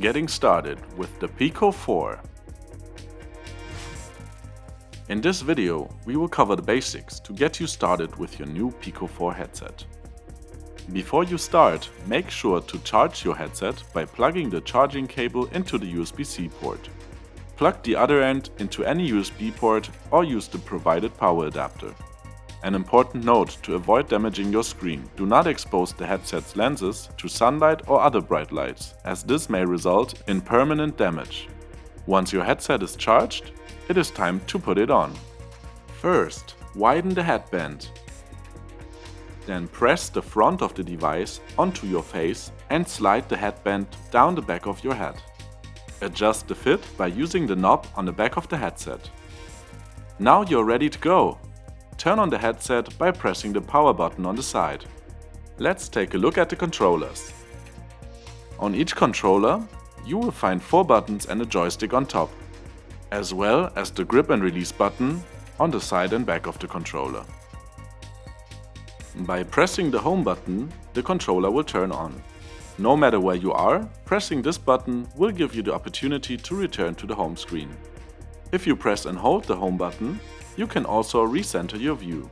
Getting started with the Pico 4. In this video, we will cover the basics to get you started with your new Pico 4 headset. Before you start, make sure to charge your headset by plugging the charging cable into the USB-C port. Plug the other end into any USB port or use the provided power adapter. An important note to avoid damaging your screen: do not expose the headset's lenses to sunlight or other bright lights, as this may result in permanent damage. Once your headset is charged, it is time to put it on. First, widen the headband. Then press the front of the device onto your face and slide the headband down the back of your head. Adjust the fit by using the knob on the back of the headset. Now you're ready to go! Turn on the headset by pressing the power button on the side. Let's take a look at the controllers. On each controller, you will find 4 buttons and a joystick on top, as well as the grip and release button on the side and back of the controller. By pressing the home button, the controller will turn on. No matter where you are, pressing this button will give you the opportunity to return to the home screen. If you press and hold the home button, you can also recenter your view.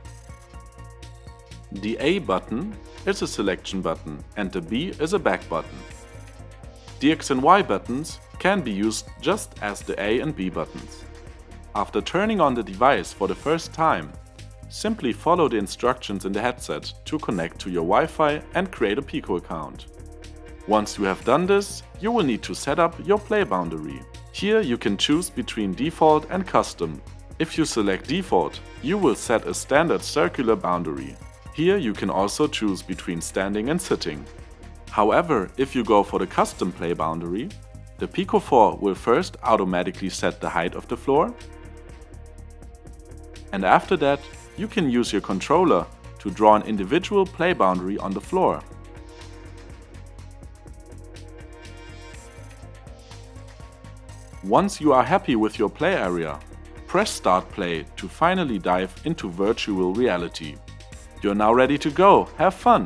The A button is a selection button and the B is a back button. The X and Y buttons can be used just as the A and B buttons. After turning on the device for the first time, simply follow the instructions in the headset to connect to your Wi-Fi and create a Pico account. Once you have done this, you will need to set up your play boundary. Here you can choose between default and custom. If you select default, you will set a standard circular boundary. Here you can also choose between standing and sitting. However, if you go for the custom play boundary, the Pico 4 will first automatically set the height of the floor, and after that you can use your controller to draw an individual play boundary on the floor. Once you are happy with your play area, press Start Play to finally dive into virtual reality. You're now ready to go. Have fun!